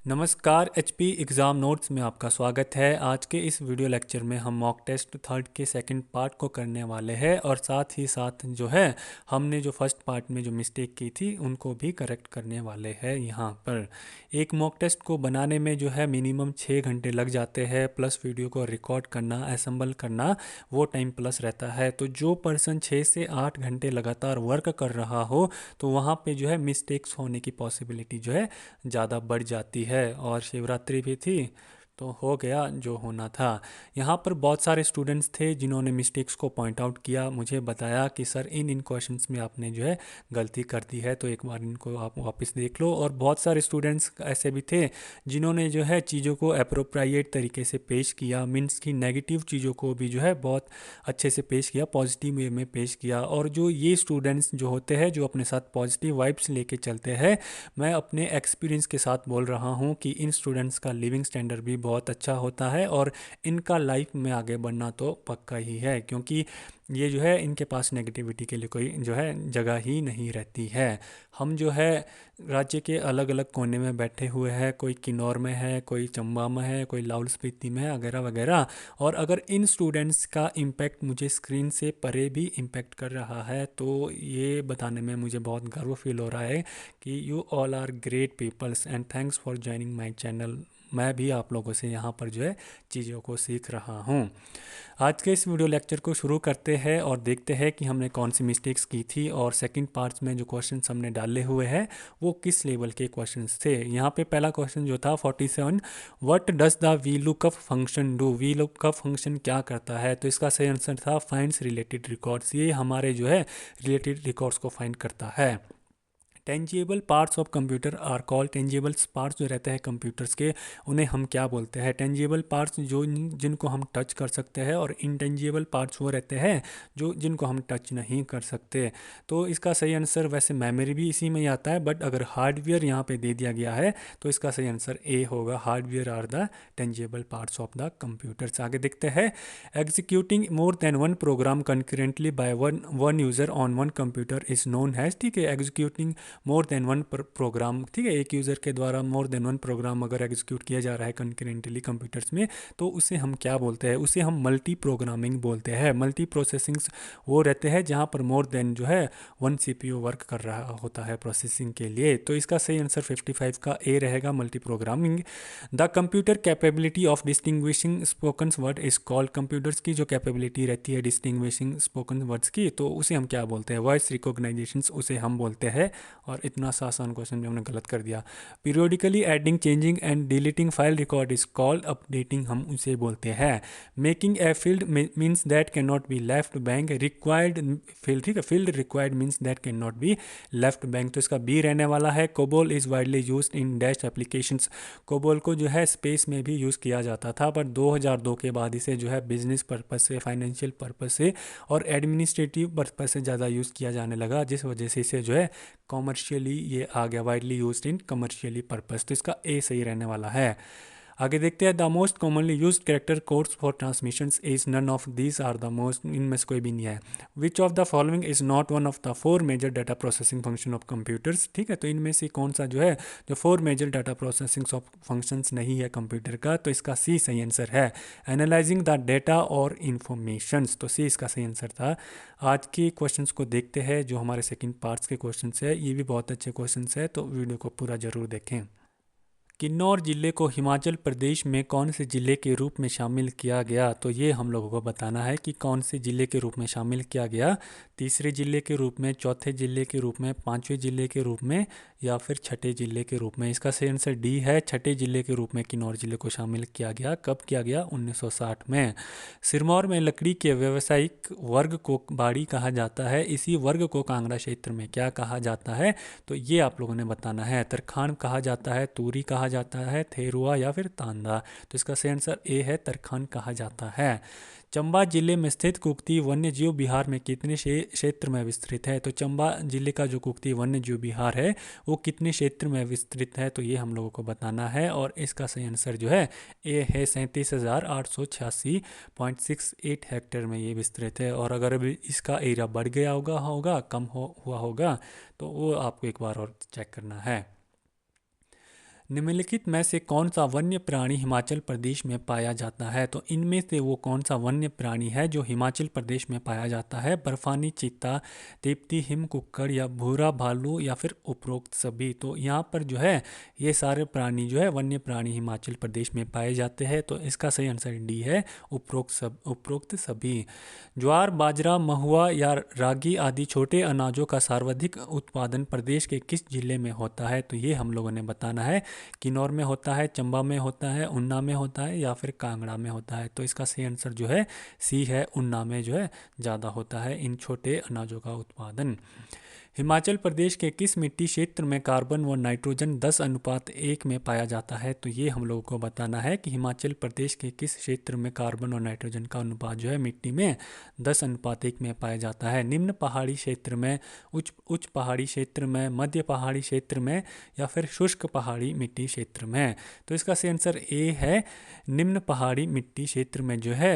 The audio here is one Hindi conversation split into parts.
नमस्कार एचपी एग्ज़ाम नोट्स में आपका स्वागत है। आज के इस वीडियो लेक्चर में हम मॉक टेस्ट थर्ड के सेकंड पार्ट को करने वाले हैं और साथ ही साथ जो है हमने जो फर्स्ट पार्ट में जो मिस्टेक की थी उनको भी करेक्ट करने वाले हैं। यहाँ पर एक मॉक टेस्ट को बनाने में जो है मिनिमम 6 घंटे लग जाते हैं, प्लस वीडियो को रिकॉर्ड करना, असेंबल करना, वो टाइम प्लस रहता है। तो जो पर्सन 6 से 8 घंटे लगातार वर्क कर रहा हो तो वहाँ पे जो है मिस्टेक्स होने की पॉसिबिलिटी जो है ज़्यादा बढ़ जाती है। और शिवरात्रि भी थी तो हो गया जो होना था। यहाँ पर बहुत सारे स्टूडेंट्स थे जिन्होंने मिस्टेक्स को पॉइंट आउट किया, मुझे बताया कि सर इन क्वेश्चंस में आपने जो है गलती कर दी है, तो एक बार इनको आप वापस देख लो। और बहुत सारे स्टूडेंट्स ऐसे भी थे जिन्होंने जो है चीज़ों को अप्रोप्रिएट तरीके से पेश किया, मीन्स की नेगेटिव चीज़ों को भी जो है बहुत अच्छे से पेश किया, पॉजिटिव वे में पेश किया। और जो ये स्टूडेंट्स जो होते हैं जो अपने साथ पॉजिटिव वाइब्स लेके चलते हैं, मैं अपने एक्सपीरियंस के साथ बोल रहा हूँ कि इन स्टूडेंट्स का लिविंग स्टैंडर्ड भी बहुत अच्छा होता है और इनका लाइफ में आगे बढ़ना तो पक्का ही है, क्योंकि ये जो है इनके पास नेगेटिविटी के लिए कोई जो है जगह ही नहीं रहती है। हम जो है राज्य के अलग अलग कोने में बैठे हुए हैं, कोई किन्नौर में है, कोई चंबा में है, कोई लाहौल स्पीति में है, वगैरह वगैरह। और अगर इन स्टूडेंट्स का इम्पैक्ट मुझे स्क्रीन से परे भी इम्पैक्ट कर रहा है तो ये बताने में मुझे बहुत गर्व फील हो रहा है कि you all are great peoples and thanks for joining my channel. मैं भी आप लोगों से यहाँ पर जो है चीज़ों को सीख रहा हूँ। आज के इस वीडियो लेक्चर को शुरू करते हैं और देखते हैं कि हमने कौन सी मिस्टेक्स की थी और सेकंड पार्ट्स में जो क्वेश्चंस हमने डाले हुए हैं वो किस लेवल के क्वेश्चंस थे। यहाँ पे पहला क्वेश्चन जो था 47, what does the V lookup function do. V lookup function क्या करता है? तो इसका सही आंसर था फाइंड्स रिलेटेड रिकॉर्ड्स। ये हमारे जो है रिलेटेड रिकॉर्ड्स को फाइंड करता है। Tangible parts of computer are called. Tangibles parts जो रहते हैं कंप्यूटर्स के उन्हें हम क्या बोलते हैं? टेंजिबल पार्ट्स जो जिनको हम टच कर सकते हैं, और इनटेंजिबल पार्ट्स वो रहते हैं जो जिनको हम टच नहीं कर सकते। तो इसका सही आंसर वैसे मेमोरी भी इसी में ही आता है, बट अगर हार्डवेयर यहाँ पे दे दिया गया है तो इसका सही आंसर ए होगा। Hardware are the tangible parts of the computers. आगे देखते हैं, executing more than one program concurrently by one user on one computer is known has. ठीक है, executing more than one program, ठीक है, एक यूज़र के द्वारा मोर देन वन प्रोग्राम अगर एग्जीक्यूट किया जा रहा है कंकरेंटली कंप्यूटर्स में तो उसे हम क्या बोलते हैं? उसे हम मल्टी प्रोग्रामिंग बोलते हैं। मल्टी प्रोसेसिंग्स वो रहते हैं जहाँ पर मोर देन जो है वन सीपीयू वर्क कर रहा होता है प्रोसेसिंग के लिए। तो इसका सही आंसर 55 का ए रहेगा, multi programming. The computer capability of distinguishing spoken word is called. Computers की जो कैपेबिलिटी रहती है डिस्टिंग्विशिंग स्पोकन वर्ड्स की, तो उसे हम क्या बोलते हैं? वॉइस रिकॉग्नाइजेशन उसे हम बोलते हैं। और इतना सा आसान क्वेश्चन भी हमने गलत कर दिया। Periodically adding, changing and deleting file record is called updating, हम उसे बोलते हैं। Making a field means that can not be left bank required field. ठीक है, field required means that can not be left bank, तो इसका बी रहने वाला है। COBOL is widely use in dash applications. COBOL को जो है स्पेस में भी यूज़ किया जाता था, पर 2002 के बाद इसे जो है बिजनेस पर्पस से, फाइनेंशियल पर्पस से और एडमिनिस्ट्रेटिव पर्पस से ज़्यादा यूज़ किया जाने लगा, जिस वजह से इसे जो है कॉमर्शियली ये आ गया, widely used in commercially purpose. तो इसका ए सही रहने वाला है। आगे देखते हैं, the most commonly used character codes for transmissions is none of these are the most. इनमें से कोई भी नहीं है। Which of the following is not one of the four major data processing function of computers. ठीक है, तो इनमें से कौन सा जो है जो four major data processing of functions नहीं है कंप्यूटर का? तो इसका सी सही आंसर है। एनालाइजिंग द डेटा और इन्फॉर्मेशंस, तो सी इसका सही आंसर था। आज के क्वेश्चंस को देखते हैं जो हमारे सेकंड पार्ट्स के क्वेश्चंस है, ये भी बहुत अच्छे क्वेश्चंस है, तो वीडियो को पूरा जरूर देखें। किन्नौर जिले को हिमाचल प्रदेश में कौन से ज़िले के रूप में शामिल किया गया? तो ये हम लोगों को बताना है कि कौन से ज़िले के रूप में शामिल किया गया। तीसरे ज़िले के रूप में, चौथे ज़िले के रूप में, पांचवें ज़िले के रूप में, या फिर छठे ज़िले के रूप में? इसका सही आंसर डी है, छठे ज़िले के रूप में किन्नौर ज़िले को शामिल किया गया। कब किया गया? 1960 में। सिरमौर में लकड़ी के व्यावसायिक वर्ग को बाड़ी कहा जाता है, इसी वर्ग को कांगड़ा क्षेत्र में क्या कहा जाता है? तो ये आप लोगों ने बताना है। तरखान कहा जाता है, तूरी कहा जाता है, थेरुआ या फिर तांदा? तो इसका सही आंसर ए है, तरखान कहा जाता है। चंबा जिले में स्थित कुक्ति वन्य जीव विहार में कितने क्षेत्र में विस्तृत है? तो चंबा जिले का जो कुक्ति वन्य जीव विहार है वो कितने क्षेत्र में विस्तृत है? तो ये हम लोगों को बताना है, और इसका सही आंसर जो है ए है, 37,886.68 हेक्टेयर में ये विस्तृत है। और अगर अभी इसका एरिया बढ़ गया होगा कम हुआ होगा तो वो आपको एक बार और चेक करना है। निम्नलिखित में से कौन सा वन्य प्राणी हिमाचल प्रदेश में पाया जाता है? तो इनमें से वो कौन सा वन्य प्राणी है जो हिमाचल प्रदेश में पाया जाता है? बर्फानी चीता, तीप्ती हिम कुक्कड़ या भूरा भालू या फिर उपरोक्त सभी? तो यहाँ पर जो है ये सारे प्राणी जो है वन्य प्राणी हिमाचल प्रदेश में पाए जाते हैं। तो इसका सही आंसर डी है, उपरोक्त सभी। ज्वार, बाजरा, महुआ या रागी आदि छोटे अनाजों का सर्वाधिक उत्पादन प्रदेश के किस जिले में होता है? तो ये हम लोगों ने बताना है। किन्नौर में होता है, चंबा में होता है, ऊना में होता है या फिर कांगड़ा में होता है? तो इसका सही आंसर जो है सी है, ऊना में जो है ज़्यादा होता है इन छोटे अनाजों का उत्पादन। हिमाचल प्रदेश के किस मिट्टी क्षेत्र में कार्बन व नाइट्रोजन 10:1 में पाया जाता है? तो ये हम लोगों को बताना है कि हिमाचल प्रदेश के किस क्षेत्र में कार्बन और नाइट्रोजन का अनुपात जो है मिट्टी में 10:1 में पाया जाता है। निम्न पहाड़ी क्षेत्र में, उच्च पहाड़ी क्षेत्र में, मध्य पहाड़ी क्षेत्र में या फिर शुष्क पहाड़ी मिट्टी क्षेत्र में? तो इसका सही आंसर ए है, निम्न पहाड़ी मिट्टी क्षेत्र में जो है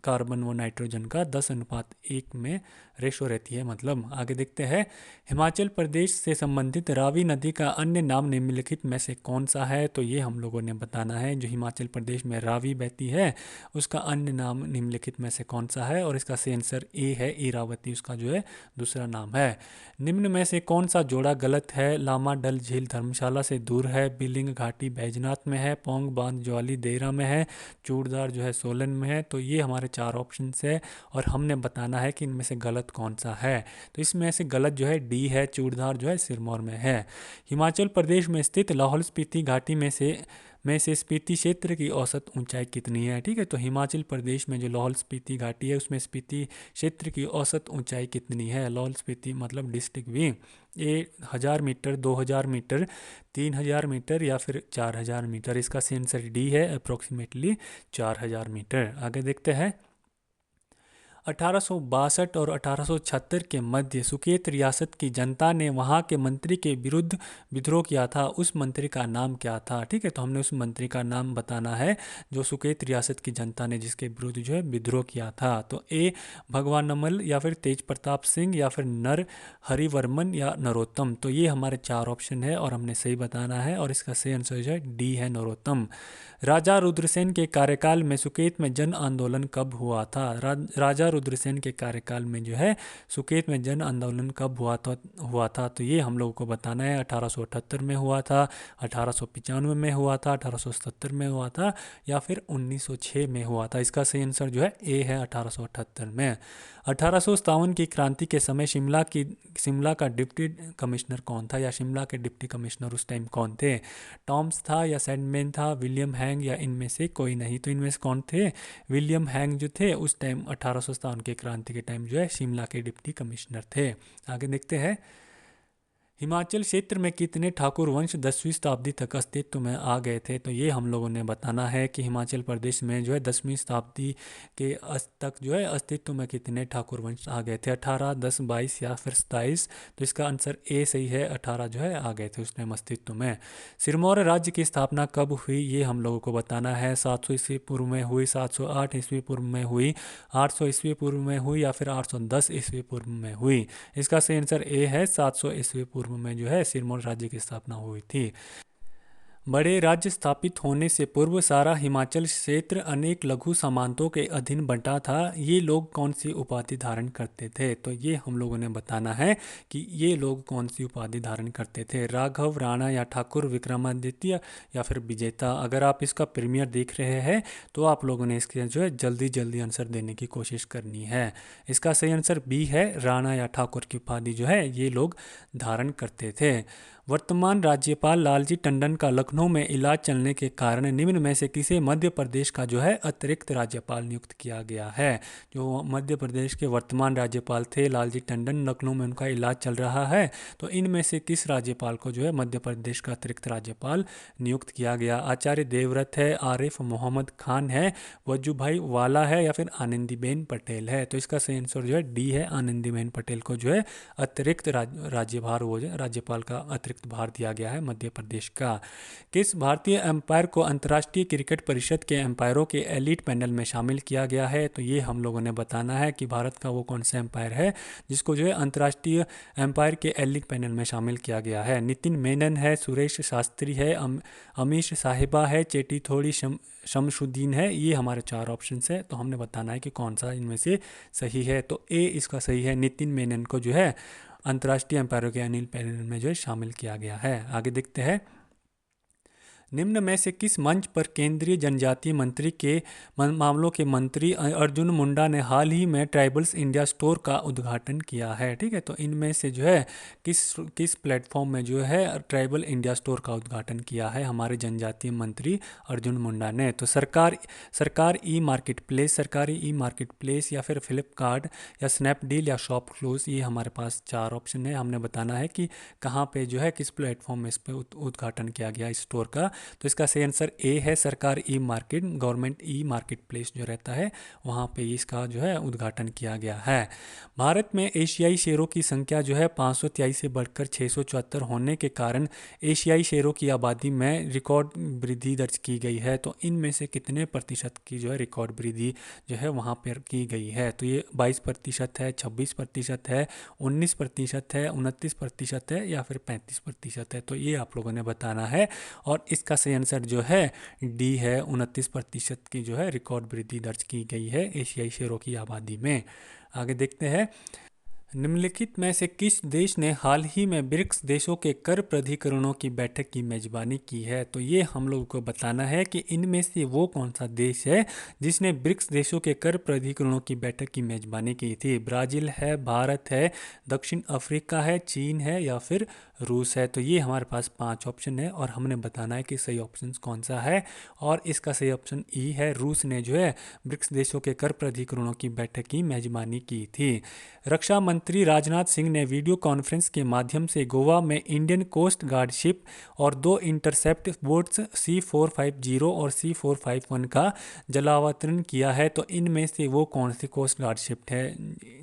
कार्बन व नाइट्रोजन का 10:1 में रेशो रहती है। मतलब आगे देखते हैं, हिमाचल प्रदेश से संबंधित रावी नदी का अन्य नाम निम्नलिखित में से कौन सा है? तो ये हम लोगों ने बताना है। जो हिमाचल प्रदेश में रावी बहती है उसका अन्य नाम निम्नलिखित में से कौन सा है? और इसका सही आंसर ए है, इरावती उसका जो है दूसरा नाम है। निम्न में से कौन सा जोड़ा गलत है? लामा डल झील धर्मशाला से दूर है, बिलिंग घाटी बैजनाथ में है, पोंग बांध ज्वाली देहरा में है, चूड़धार जो है सोलन में है? तो ये हमारे 4 ऑप्शन है और हमने बताना है कि इनमें से गलत कौन सा है। तो इसमें से गलत जो है डी है, चूड़धार जो है सिरमौर में है। हिमाचल प्रदेश में स्थित लाहौल स्पीति घाटी में से स्पीति क्षेत्र की औसत ऊंचाई कितनी है? ठीक है, तो हिमाचल प्रदेश में जो लाहौल स्पीति घाटी है उसमें स्पीति क्षेत्र की औसत ऊंचाई कितनी है? लाहौल स्पीति मतलब डिस्ट्रिक्ट भी, ये 1000 मीटर, 2000 मीटर, 3000 मीटर या फिर 4000 मीटर? इसका सही आंसर डी है, अप्रोक्सीमेटली 4000 मीटर। आगे देखते हैं, 1862 और 1876 के मध्य सुकेत रियासत की जनता ने वहां के मंत्री के विरुद्ध विद्रोह किया था। उस मंत्री का नाम क्या था? ठीक है, तो हमने उस मंत्री का नाम बताना है जो सुकेत रियासत की जनता ने जिसके विरुद्ध जो है विद्रोह किया था। तो ए भगवान नमल या फिर तेज प्रताप सिंह या फिर नर हरिवर्मन या नरोत्तम? तो ये हमारे 4 ऑप्शन है और हमने सही बताना है और इसका सही आंसर जो है डी है, नरोत्तम। राजा रुद्रसेन के कार्यकाल में सुकेत में जन आंदोलन कब हुआ था? राजा रुद्रसेन के कार्यकाल में जो है सुकेत में जन आंदोलन कब हुआ था? तो ये हम लोगों को बताना है। 1878 में हुआ था, 1895 में हुआ था, 1870 में हुआ था या फिर 1906 में हुआ था? इसका सही आंसर जो है ए है, 1878 में। 1857 की क्रांति के समय शिमला का डिप्टी कमिश्नर कौन था या शिमला के डिप्टी कमिश्नर उस टाइम कौन थे? टॉम्स था या सैंडमैन था, विलियम हैंग या इनमें से कोई नहीं? तो इनमें से कौन थे? विलियम हैंग जो थे उस टाइम 1857 की क्रांति के टाइम जो है शिमला के डिप्टी कमिश्नर थे। आगे देखते हैं, हिमाचल क्षेत्र में कितने ठाकुर वंश 10वीं शताब्दी तक अस्तित्व में आ गए थे? तो ये हम लोगों ने बताना है कि हिमाचल प्रदेश में जो है 10वीं शताब्दी के तक जो है अस्तित्व में कितने ठाकुर वंश आ गए थे? 18, 10, 22 या फिर 27? तो इसका आंसर ए सही है, 18 जो है आ गए थे उस टाइम अस्तित्व में। सिरमौर राज्य की स्थापना कब हुई? ये हम लोगों को बताना है। 700 ईस्वी पूर्व में हुई, 708 ईस्वी पूर्व में हुई, 800 ईस्वी पूर्व में हुई या फिर 810 ईस्वी पूर्व में हुई? इसका सही आंसर ए है, 700 ईस्वी पूर्व में जो है सिरमौर राज्य की स्थापना हुई थी। बड़े राज्य स्थापित होने से पूर्व सारा हिमाचल क्षेत्र अनेक लघु सामंतों के अधीन बंटा था। ये लोग कौन सी उपाधि धारण करते थे? तो ये हम लोगों ने बताना है कि ये लोग कौन सी उपाधि धारण करते थे। राघव, राणा या ठाकुर, विक्रमादित्य या फिर विजेता? अगर आप इसका प्रीमियर देख रहे हैं तो आप लोगों ने इसके जो है जल्दी जल्दी आंसर देने की कोशिश करनी है। इसका सही आंसर बी है, राणा या ठाकुर की उपाधि जो है ये लोग धारण करते थे। वर्तमान राज्यपाल लालजी टंडन का लखनऊ में इलाज चलने के कारण निम्न में से किसे मध्य प्रदेश का जो है अतिरिक्त राज्यपाल नियुक्त किया गया है? जो मध्य प्रदेश के वर्तमान राज्यपाल थे लालजी टंडन, लखनऊ में उनका इलाज चल रहा है, तो इनमें से किस राज्यपाल को जो है मध्य प्रदेश का अतिरिक्त राज्यपाल नियुक्त किया गया? आचार्य देवव्रत है, आरिफ मोहम्मद खान है, वजूभाई वाला है या फिर आनंदीबेन पटेल है? तो इसका सही आंसर जो है डी है, आनंदीबेन पटेल को जो है अतिरिक्त राज्यपाल का अतिरिक्त संयुक्त भार दिया गया है मध्य प्रदेश का। किस भारतीय एम्पायर को अंतर्राष्ट्रीय क्रिकेट परिषद के एम्पायरों के एलीट पैनल में शामिल किया गया है? तो ये हम लोगों ने बताना है कि भारत का वो कौन सा एम्पायर है जिसको जो है अंतर्राष्ट्रीय एम्पायर के एलीट पैनल में शामिल किया गया है। नितिन मेनन है, सुरेश शास्त्री है, अमीश साहिबा है, चेटी थोड़ी शमशुद्दीन है। ये हमारे 4 ऑप्शन है, तो हमने बताना है कि कौन सा इनमें से सही है। तो ए इसका सही है, नितिन मेनन को जो है अंतर्राष्ट्रीय एम्पायरों के अनिल पैनल में जो है शामिल किया गया है। आगे देखते हैं, निम्न में से किस मंच पर केंद्रीय जनजातीय मंत्री के मामलों के मंत्री अर्जुन मुंडा ने हाल ही में ट्राइबल्स इंडिया स्टोर का उद्घाटन किया है? ठीक है, तो इनमें से जो है किस प्लेटफॉर्म में जो है ट्राइबल इंडिया स्टोर का उद्घाटन किया है हमारे जनजातीय मंत्री अर्जुन मुंडा ने? तो सरकार ई मार्केट प्लेस, सरकारी ई मार्केट प्लेस, या फिर फ्लिपकार्ट, या स्नैपडील, या शॉप क्लूज। ये हमारे पास 4 ऑप्शन है। हमने बताना है कि कहाँ पे जो है किस प्लेटफॉर्म में इस पर उद्घाटन किया गया इस स्टोर का। तो इसका सही आंसर ए है, सरकार ई market, government e market place जो रहता है वहाँ पे इसका जो है उद्घाटन किया गया है। भारत में एशियाई शेरों की संख्या जो है 523 से बढ़कर 674 होने के कारण एशियाई शेरों की आबादी में रिकॉर्ड वृद्धि दर्ज की गई है। तो इनमें से कितने प्रतिशत की जो है रिकॉर्ड वृद्धि जो है वहाँ पर की गई है? तो ये 22% है, 26% है, 19% है, 29% है, या फिर 35% है। तो ये आप लोगों ने बताना है, और इसका सही आंसर जो है डी है, 29% की जो है रिकॉर्ड वृद्धि दर्ज की गई है एशियाई शेरों की आबादी में। आगे देखते हैं, निम्नलिखित में से किस देश ने हाल ही में ब्रिक्स देशों के कर प्राधिकरणों की बैठक की मेजबानी की है? तो ये हम लोगों को बताना है कि इनमें से वो कौन सा देश है जिसने ब्रिक्स देशों के कर प्राधिकरणों की बैठक की मेजबानी की थी। ब्राज़ील है, भारत है, दक्षिण अफ्रीका है, चीन है, या फिर रूस है? तो ये हमारे पास 5 ऑप्शन है, और हमने बताना है कि सही ऑप्शन कौन सा है, और इसका सही ऑप्शन ई है। रूस ने जो है ब्रिक्स देशों के कर प्राधिकरणों की बैठक की मेजबानी की थी। रक्षा मंत्री राजनाथ सिंह ने वीडियो कॉन्फ्रेंस के माध्यम से गोवा में इंडियन कोस्ट गार्ड शिप और 2 इंटरसेप्ट बोट्स C450 और C451 का जलावतरण किया है। तो इनमें से वो कौन सी कोस्ट गार्ड शिप है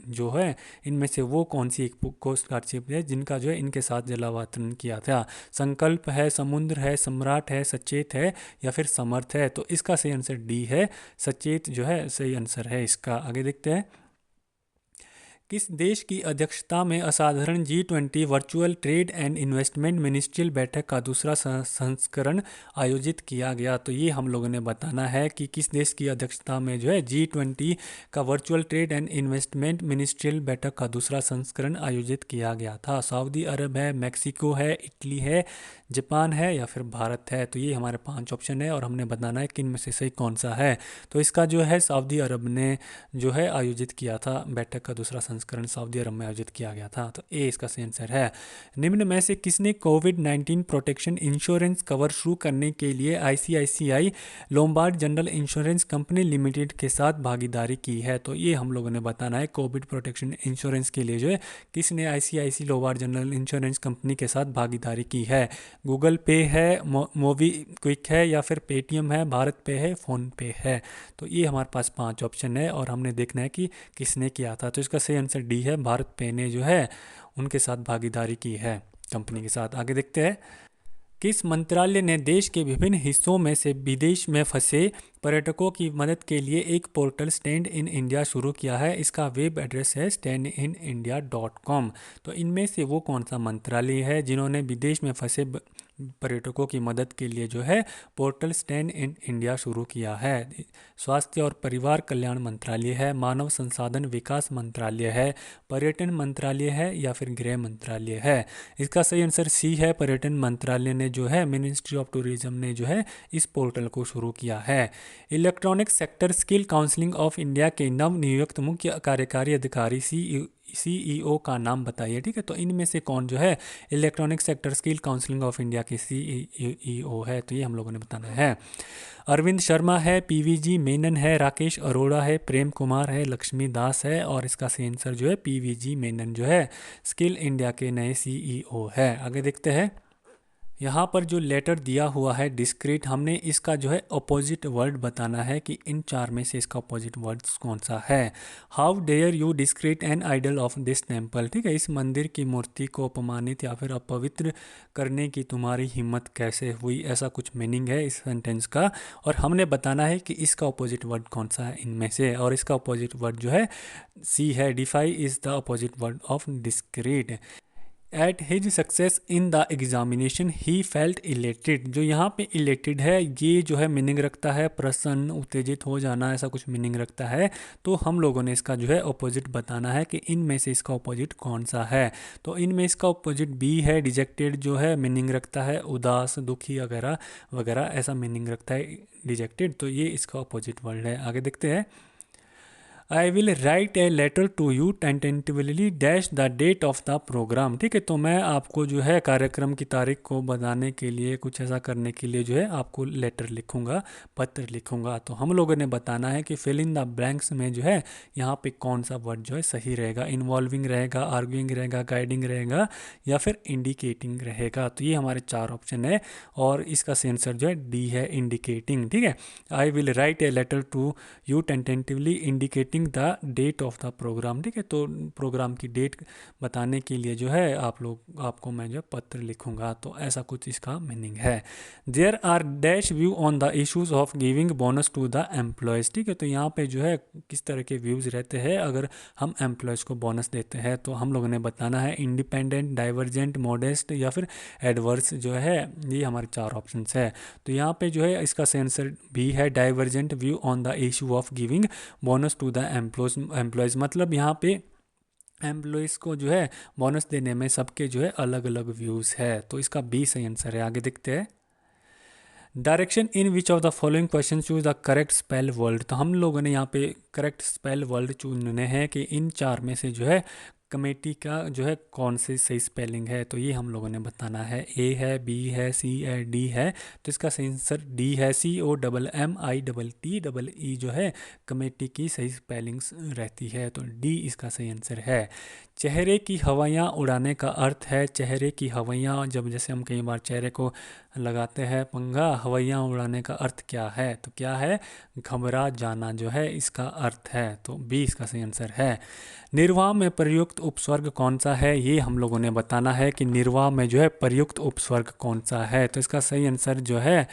जो है, इनमें से वो कौन सी एक कोस्ट गार्ड शिप है जिनका जो है इनके साथ जलावतरण किया था? संकल्प है, समुद्र है, सम्राट है, सचेत है, या फिर समर्थ है? तो इसका सही आंसर डी है, सचेत जो है सही आंसर है इसका। आगे देखते हैं, किस देश की अध्यक्षता में असाधारण G20 virtual trade and investment ministerial बैठक का दूसरा संस्करण आयोजित किया गया? तो ये हम लोगों ने बताना है कि किस देश की अध्यक्षता में जो है G20 का virtual trade and investment ministerial बैठक का दूसरा संस्करण आयोजित किया गया था। सऊदी अरब है, मैक्सिको है, इटली है, जापान है, या फिर भारत है? तो ये हमारे 5 ऑप्शन है, और हमने बताना है कि इनमें से सही कौन सा है। तो इसका जो है सऊदी अरब ने जो है आयोजित किया था, बैठक का दूसरा संस्करण सऊदी अरब में आयोजित किया गया था। तो ए इसका सही आंसर है। निम्न में से किसने कोविड-19 प्रोटेक्शन इंश्योरेंस कवर शुरू करने के लिए ICICI Lombard general insurance company limited के साथ भागीदारी की है? तो ये हम लोगों ने बताना है, कोविड प्रोटेक्शन इंश्योरेंस के लिए जो है किसने ICICI Lombard general insurance company के साथ भागीदारी की है? गूगल पे है, मोबी क्विक है, या फिर पेटीएम है, भारत पे है, फ़ोन पे है? तो ये हमारे पास 5 ऑप्शन है, और हमने देखना है कि किसने किया था। तो इसका सही आंसर डी है, भारत पे ने जो है उनके साथ भागीदारी की है, कंपनी के साथ। आगे देखते हैं, किस मंत्रालय ने देश के विभिन्न हिस्सों में से विदेश में फंसे पर्यटकों की मदद के लिए एक पोर्टल स्टैंड इन इंडिया शुरू किया है? इसका वेब एड्रेस है standinIndia.com। तो इनमें से वो कौन सा मंत्रालय है जिन्होंने विदेश में फंसे पर्यटकों की मदद के लिए जो है पोर्टल स्टैंड इन इंडिया शुरू किया है? स्वास्थ्य और परिवार कल्याण मंत्रालय है, मानव संसाधन विकास मंत्रालय है, पर्यटन मंत्रालय है, या फिर गृह मंत्रालय है? इसका सही आंसर सी है, पर्यटन मंत्रालय ने जो है, मिनिस्ट्री ऑफ टूरिज्म ने जो है इस पोर्टल को शुरू किया है। Electronic sector skill counselling of India के नव नियुक्त मुख्य कार्यकारी अधिकारी CEO का नाम बताइए। ठीक है, तो इनमें से कौन जो है electronic sector skill counselling of India के CEO है? तो ये हम लोगों ने बताना है। अरविंद शर्मा है, PVG मेनन है, राकेश अरोड़ा है, प्रेम कुमार है, लक्ष्मी दास है, और इसका सही आंसर जो है PVG मेनन जो है स्किल इंडिया के नए CEO है। आगे देखते हैं, यहाँ पर जो लेटर दिया हुआ है डिस्क्रीट, हमने इसका जो है अपोजिट वर्ड बताना है कि इन चार में से इसका अपोजिट वर्ड कौन सा है। How dare you discreet an idol of this temple, ठीक है, इस मंदिर की मूर्ति को अपमानित या फिर अपवित्र करने की तुम्हारी हिम्मत कैसे हुई, ऐसा कुछ मीनिंग है इस सेंटेंस का। और हमने बताना है कि इसका अपोजिट वर्ड कौन सा है इनमें से, और इसका अपोजिट वर्ड जो है सी है। Defy is the opposite word of discreet. At his success in the examination he felt elated, जो यहाँ पे इलेटेड है ये जो है मीनिंग रखता है प्रसन्न, उत्तेजित हो जाना, ऐसा कुछ मीनिंग रखता है। तो हम लोगों ने इसका जो है अपोजिट बताना है कि इनमें से इसका अपोजिट कौन सा है। तो इनमें इसका अपोजिट बी है। डिजेक्टेड जो है मीनिंग रखता है उदास, दुखी वगैरह वगैरह, ऐसा मीनिंग रखता है डिजेक्टेड। तो ये इसका अपोजिट वर्ड है। आगे देखते हैं। I will write a letter to you tentatively dash the date of the program, ठीक है। तो मैं आपको जो है कार्यक्रम की तारीख को बताने के लिए, कुछ ऐसा करने के लिए जो है आपको लेटर लिखूंगा, पत्र लिखूंगा। तो हम लोगों ने बताना है कि फिल इन द ब्लैंक्स में जो है यहाँ पे कौन सा वर्ड जो है सही रहेगा। इन्वॉल्विंग रहेगा, आर्ग्यूइंग रहेगा, गाइडिंग रहेगा, या फिर इंडिकेटिंग रहेगा। तो ये हमारे चार ऑप्शन है और इसका सही आंसर जो है डी है, इंडिकेटिंग, ठीक है। I will write a letter to you tentatively indicating the date of the program, ठीक है। तो प्रोग्राम की डेट बताने के लिए जो है आपको मैं जो पत्र लिखूंगा। तो ऐसा कुछ इसका मीनिंग है। There are dash view on the issues of giving bonus to the employees, ठीक है। तो यहाँ पे जो है किस तरह के व्यूज़ रहते हैं अगर हम एम्प्लॉयज़ को बोनस देते हैं। तो हम लोगों ने बताना है इंडिपेंडेंट, डाइवर्जेंट, मॉडेस्ट या फिर एडवर्स जो है। ये हमारे चार ऑप्शन है। तो यहाँ पे जो है इसका सही आंसर भी है, divergent view on the issue of giving bonus to the employees. मतलब यहाँ पे एम्प्लॉयज़ को जो है बोनस देने में सबके जो है अलग अलग व्यूज़ है। तो इसका बी सही आंसर है। आगे देखते हैं। Direction in which of the following question choose the correct spell world, तो हम लोगों ने यहाँ पे करेक्ट स्पेल वर्ल्ड चुनने हैं कि इन चार में से जो है कमेटी का जो है कौन सी सही स्पेलिंग है। तो ये हम लोगों ने बताना है। ए है, बी है, सी है, डी है। तो इसका सही आंसर डी है। COMMITTEE जो है कमेटी की सही स्पेलिंग्स रहती है। तो डी इसका सही आंसर है। चेहरे की हवाइयाँ उड़ाने का अर्थ है, चेहरे की हवाइयाँ, जब जैसे हम कई बार चेहरे को लगाते हैं पंगा, हवाइयाँ उड़ाने का अर्थ क्या है। तो क्या है, घबरा जाना जो है इसका अर्थ है। तो बी इसका सही आंसर है। निर्वाह में प्रयुक्त उपस्वर्ग कौन सा है, ये हम लोगों ने बताना है कि निर्वाह में जो है प्रयुक्त उपस्वर्ग कौन सा है। तो इसका सही आंसर जो है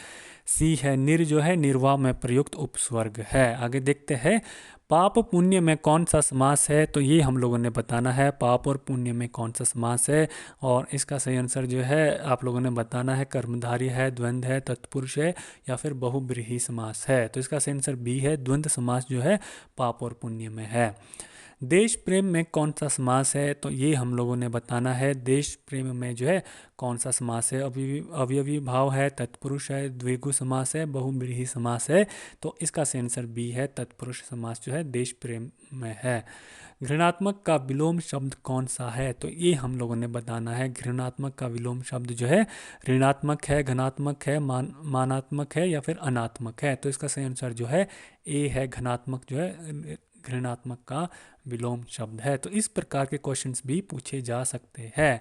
सी है। निर जो है निर्वाह में प्रयुक्त उपस्वर्ग है। आगे देखते हैं। पाप पुण्य में कौन सा समास है, तो ये हम लोगों ने बताना है पाप और पुण्य में कौन सा समास है। और इसका सही आंसर जो है आप लोगों ने बताना है कर्मधारी है, द्वंद्व है, तत्पुरुष है, या फिर बहुब्रीहि समास है। तो इसका सही आंसर बी है, द्वंद्व समास जो है पाप और पुण्य में है। देश प्रेम में कौन सा समास है, तो ये हम लोगों ने बताना है देश प्रेम में जो है कौन सा समास है। अवयवी भाव है, तत्पुरुष है, द्विगु समास है, बहुब्रीहि समास है। तो इसका सही आंसर बी है, तत्पुरुष समास जो है देश प्रेम में है। घृणात्मक का विलोम शब्द कौन सा है, तो ये हम लोगों ने बताना है। घृणात्मक का विलोम शब्द जो है ऋणात्मक है, घनात्मक है, मानात्मक है, या फिर अनात्मक है। तो इसका सही आंसर जो है ए है, घनात्मक जो है घृणात्मक का विलोम शब्द है। तो इस प्रकार के क्वेश्चंस भी पूछे जा सकते हैं।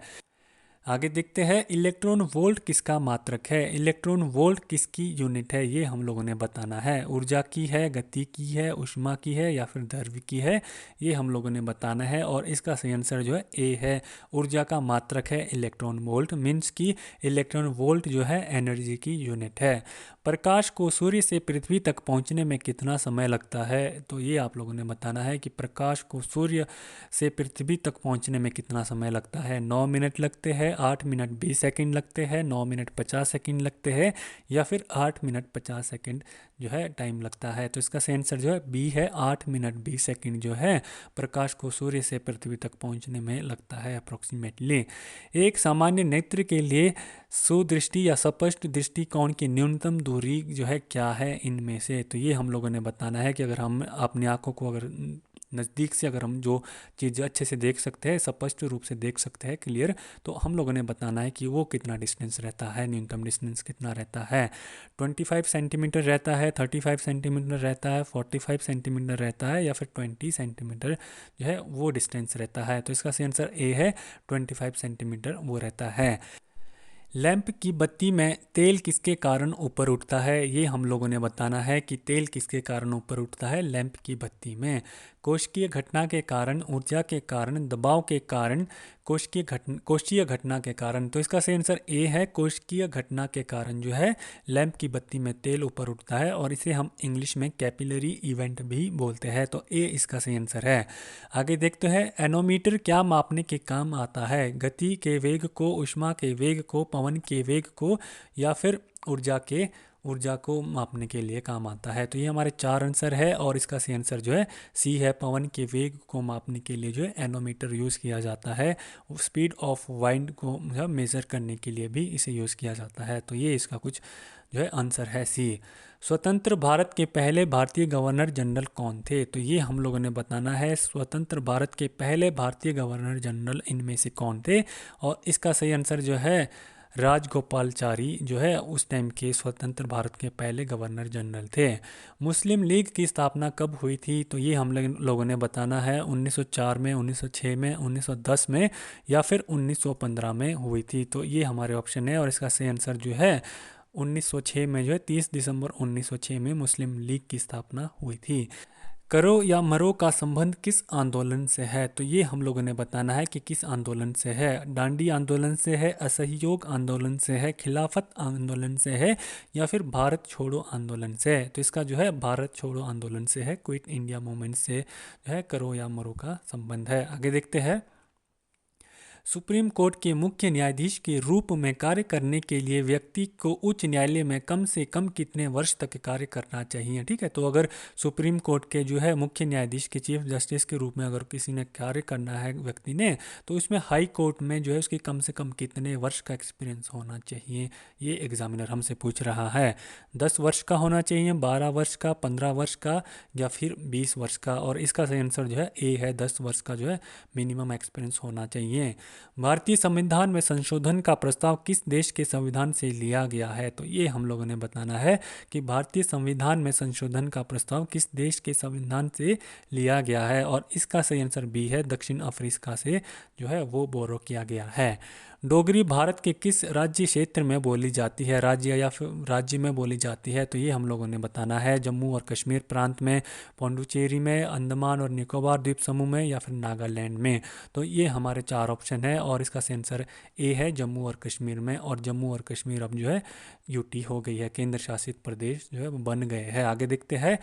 आगे देखते हैं। इलेक्ट्रॉन वोल्ट किसका मात्रक है, इलेक्ट्रॉन वोल्ट किसकी यूनिट है, ये हम लोगों ने बताना है। ऊर्जा की है, गति की है, ऊष्मा की है, या फिर द्रव्य की है, ये हम लोगों ने बताना है। और इसका सही आंसर जो है ए है। ऊर्जा का मात्रक है इलेक्ट्रॉन वोल्ट, मीन्स की इलेक्ट्रॉन वोल्ट जो है एनर्जी की यूनिट है। प्रकाश को सूर्य से पृथ्वी तक पहुंचने में कितना समय लगता है, तो ये आप लोगों ने बताना है कि प्रकाश को सूर्य से पृथ्वी तक पहुंचने में कितना समय लगता है। 9 मिनट लगते हैं, 8 मिनट 20 सेकंड लगते हैं, 9 मिनट 50 सेकंड लगते हैं, या फिर 8 मिनट 50 सेकंड जो है टाइम लगता है। तो इसका सही आंसर जो है बी है, 8 मिनट 20 सेकंड जो है प्रकाश को सूर्य से पृथ्वी तक पहुंचने में लगता है अप्रोक्सीमेटली। एक सामान्य नेत्र के लिए सुदृष्टि या स्पष्ट दृष्टिकोण की न्यूनतम दूरी जो है क्या है इनमें से, तो ये हम लोगों ने बताना है कि अगर हम अपनी आंखों को अगर नज़दीक से अगर हम जो चीज़ अच्छे से देख सकते हैं, स्पष्ट रूप से देख सकते हैं क्लियर, तो हम लोगों ने बताना है कि वो कितना डिस्टेंस रहता है, न्यूनतम डिस्टेंस कितना रहता है। 25 सेंटीमीटर रहता है, 35 सेंटीमीटर रहता है, 45 सेंटीमीटर रहता है, या फिर 20 सेंटीमीटर जो है वो डिस्टेंस रहता है। तो इसका सही आंसर ए है, 25 सेंटीमीटर वो रहता है। लैंप की बत्ती में तेल किसके कारण ऊपर उठता है, ये हम लोगों ने बताना है कि तेल किसके कारण ऊपर उठता है लैंप की बत्ती में। कोशिकीय घटना के कारण, ऊर्जा के कारण, दबाव के कारण, कोशिकीय घटना के कारण। तो इसका सही आंसर ए है, कोशिकीय घटना के कारण जो है लैंप की बत्ती में तेल ऊपर उठता है, और इसे हम इंग्लिश में कैपिलरी इवेंट भी बोलते हैं। तो ए इसका सही आंसर है। आगे देखते हैं, एनोमीटर क्या मापने के काम आता है? गति के वेग को, ऊष्मा के वेग को, पवन के वेग को, या फिर ऊर्जा को मापने के लिए काम आता है। तो ये हमारे चार आंसर है, और इसका सही आंसर जो है सी है। पवन के वेग को मापने के लिए जो है एनोमीटर यूज़ किया जाता है। स्पीड ऑफ वाइंड को मेज़र करने के लिए भी इसे यूज़ किया जाता है। तो ये इसका कुछ जो है आंसर है सी। स्वतंत्र भारत के पहले भारतीय गवर्नर जनरल कौन थे? तो ये हम लोगों ने बताना है, स्वतंत्र भारत के पहले भारतीय गवर्नर जनरल इनमें से कौन थे? और इसका सही आंसर जो है राजगोपालचारी जो है उस टाइम के स्वतंत्र भारत के पहले गवर्नर जनरल थे। मुस्लिम लीग की स्थापना कब हुई थी? तो ये हम लोगों ने बताना है 1904 में, 1906 में, 1910 में, या फिर 1915 में हुई थी। तो ये हमारे ऑप्शन है, और इसका सही आंसर जो है 1906 में जो है 30 दिसंबर 1906 में मुस्लिम लीग की स्थापना हुई थी। करो या मरो का संबंध किस आंदोलन से है? तो ये हम लोगों ने बताना है कि किस आंदोलन से है। दांडी आंदोलन से है, असहयोग आंदोलन से है, खिलाफत आंदोलन से है, या फिर भारत छोड़ो आंदोलन से है। तो इसका जो है भारत छोड़ो आंदोलन से है, क्विट इंडिया मूवमेंट से जो है करो या मरो का संबंध है। आगे देखते हैं, सुप्रीम कोर्ट के मुख्य न्यायाधीश के रूप में कार्य करने के लिए व्यक्ति को उच्च न्यायालय में कम से कम कितने वर्ष तक कार्य करना चाहिए? ठीक है, तो अगर सुप्रीम कोर्ट के जो है मुख्य न्यायाधीश के, चीफ जस्टिस के रूप में अगर किसी ने कार्य करना है व्यक्ति ने, तो उसमें हाई कोर्ट में जो है उसकी कम से कम कितने वर्ष का एक्सपीरियंस होना चाहिए, ये एग्जामिनर हमसे पूछ रहा है। 10 वर्ष का होना चाहिए, 12 वर्ष का, 15 वर्ष का, या फिर 20 वर्ष का? और इसका सही आंसर जो है ए है, 10 वर्ष का जो है मिनिमम एक्सपीरियंस होना चाहिए। भारतीय संविधान में संशोधन का प्रस्ताव किस देश के संविधान से लिया गया है? तो ये हम लोगों ने बताना है कि भारतीय संविधान में संशोधन का प्रस्ताव किस देश के संविधान से लिया गया है, और इसका सही आंसर बी है, दक्षिण अफ्रीका से जो है वो बोरो किया गया है। डोगरी भारत के किस राज्य क्षेत्र में बोली जाती है? राज्य या फिर राज्य में बोली जाती है? तो ये हम लोगों ने बताना है, जम्मू और कश्मीर प्रांत में, पौंडुचेरी में, अंडमान और निकोबार द्वीप समूह में, या फिर नागालैंड में। तो ये हमारे चार ऑप्शन है, और इसका आंसर ए है, जम्मू और कश्मीर में। और जम्मू और कश्मीर अब जो है यूटी हो गई है, केंद्र शासित प्रदेश जो है बन गए हैं। आगे देखते हैं,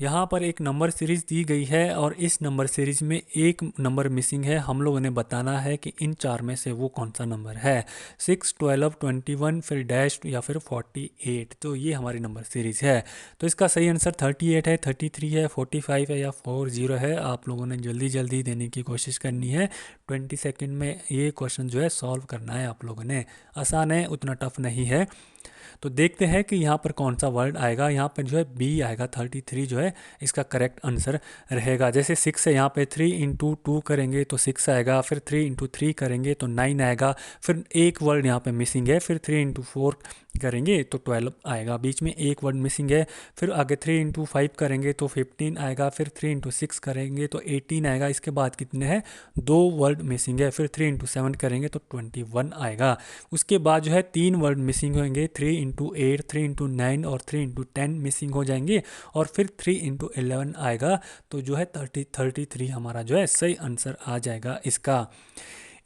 यहाँ पर एक नंबर सीरीज दी गई है, और इस नंबर सीरीज में एक नंबर मिसिंग है। हम लोगों ने बताना है कि इन चार में से वो कौन सा नंबर है। 6, 12, 21, फिर डैश, या फिर 48। तो ये हमारी नंबर सीरीज है। तो इसका सही आंसर 38 है, 33 है, 45 है, या 40 है। आप लोगों ने जल्दी जल्दी देने की कोशिश करनी है। 20 सेकेंड में ये क्वेश्चन जो है सॉल्व करना है आप लोगों ने। आसान है, उतना टफ नहीं है। तो देखते हैं कि यहाँ पर कौन सा वर्ड आएगा। यहाँ पर जो है बी आएगा, 33 जो है इसका करेक्ट आंसर रहेगा। जैसे 6 है, यहाँ पे 3 इंटू 2 करेंगे तो 6 आएगा, फिर 3 इंटू 3 करेंगे तो 9 आएगा, फिर एक वर्ड यहाँ पे मिसिंग है, फिर 3 इंटू 4 करेंगे तो 12 आएगा, बीच में एक वर्ड मिसिंग है। फिर आगे 3 इंटू 5 करेंगे तो 15 आएगा, फिर 3 इंटू 6 करेंगे तो 18 आएगा। इसके बाद कितने हैं, 2 वर्ड मिसिंग है। फिर 3 इंटू 7 करेंगे तो 21 आएगा। उसके बाद जो है 3 वर्ड मिसिंग होंगे, 3 इंटू 8, 3 इंटू 9 और 3 इंटू 10 मिसिंग हो जाएंगे, और फिर 3 इंटू 11 आएगा। तो जो है 33 हमारा जो है सही आंसर आ जाएगा इसका।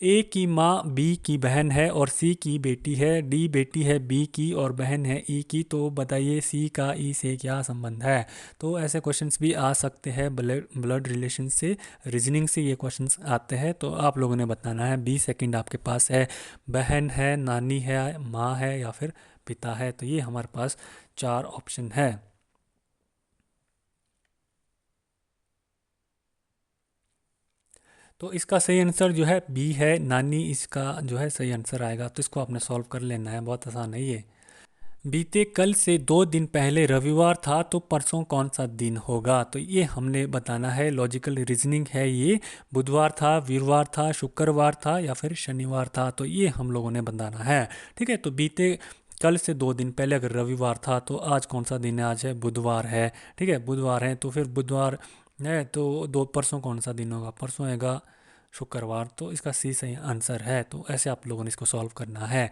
ए की माँ बी की बहन है, और सी की बेटी है, डी बेटी है बी की, और बहन है ई की। तो बताइए सी का ई से क्या संबंध है? तो ऐसे क्वेश्चंस भी आ सकते हैं, ब्लड रिलेशन से, रीजनिंग से ये क्वेश्चंस आते हैं। तो आप लोगों ने बताना है, 20 सेकंड आपके पास है। बहन है, नानी है, माँ है, या फिर पिता है? तो ये हमारे पास चार ऑप्शन है। तो इसका सही आंसर जो है बी है, नानी, इसका जो है सही आंसर आएगा। तो इसको आपने सॉल्व कर लेना है, बहुत आसान है ये। बीते कल से 2 दिन पहले रविवार था, तो परसों कौन सा दिन होगा? तो ये हमने बताना है, लॉजिकल रीजनिंग है ये। बुधवार था, वीरवार था, शुक्रवार था, या फिर शनिवार था? तो ये हम लोगों ने बताना है। ठीक है, तो बीते कल से 2 दिन पहले अगर रविवार था, तो आज कौन सा दिन है? आज है बुधवार है। ठीक है, बुधवार है, तो फिर बुधवार है, तो दो परसों कौन सा दिन होगा? परसों आएगा शुक्रवार, तो इसका सी सही आंसर है। तो ऐसे आप लोगों ने इसको सॉल्व करना है।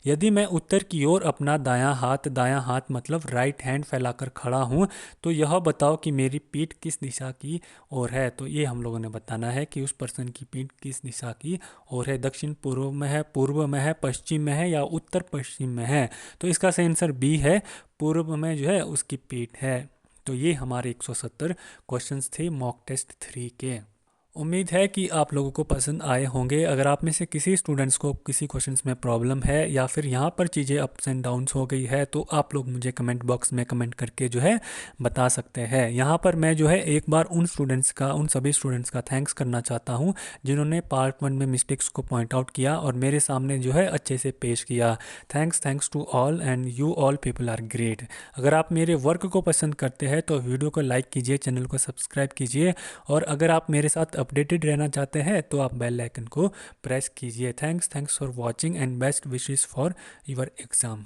यदि मैं उत्तर की ओर अपना दायां हाथ मतलब राइट हैंड फैलाकर खड़ा हूँ, तो यह बताओ कि मेरी पीठ किस दिशा की ओर है। तो ये हम लोगों ने बताना है कि उस पर्सन की पीठ किस दिशा की ओर है, दक्षिण पूर्व में है, पश्चिम में है या उत्तर पश्चिम में है। तो इसका सही आंसर बी है, पूर्व में जो है उसकी पीठ है। तो ये हमारे 170 क्वेश्चंस थे मॉक टेस्ट 3 के। उम्मीद है कि आप लोगों को पसंद आए होंगे। अगर आप में से किसी स्टूडेंट्स को किसी क्वेश्चंस में प्रॉब्लम है या फिर यहाँ पर चीज़ें अप्स एंड डाउन्स हो गई है, तो आप लोग मुझे कमेंट बॉक्स में कमेंट करके जो है बता सकते हैं। यहाँ पर मैं जो है एक बार उन सभी स्टूडेंट्स का थैंक्स करना चाहता हूँ जिन्होंने पार्ट 1 में मिस्टेक्स को पॉइंट आउट किया और मेरे सामने जो है अच्छे से पेश किया। Thanks to all and you all people are great. अगर आप मेरे वर्क को पसंद करते हैं तो वीडियो को लाइक कीजिए, चैनल को सब्सक्राइब कीजिए, और अगर आप मेरे साथ अपडेटेड रहना चाहते हैं तो आप बेल आइकन को प्रेस कीजिए। Thanks for watching and best wishes for your exam.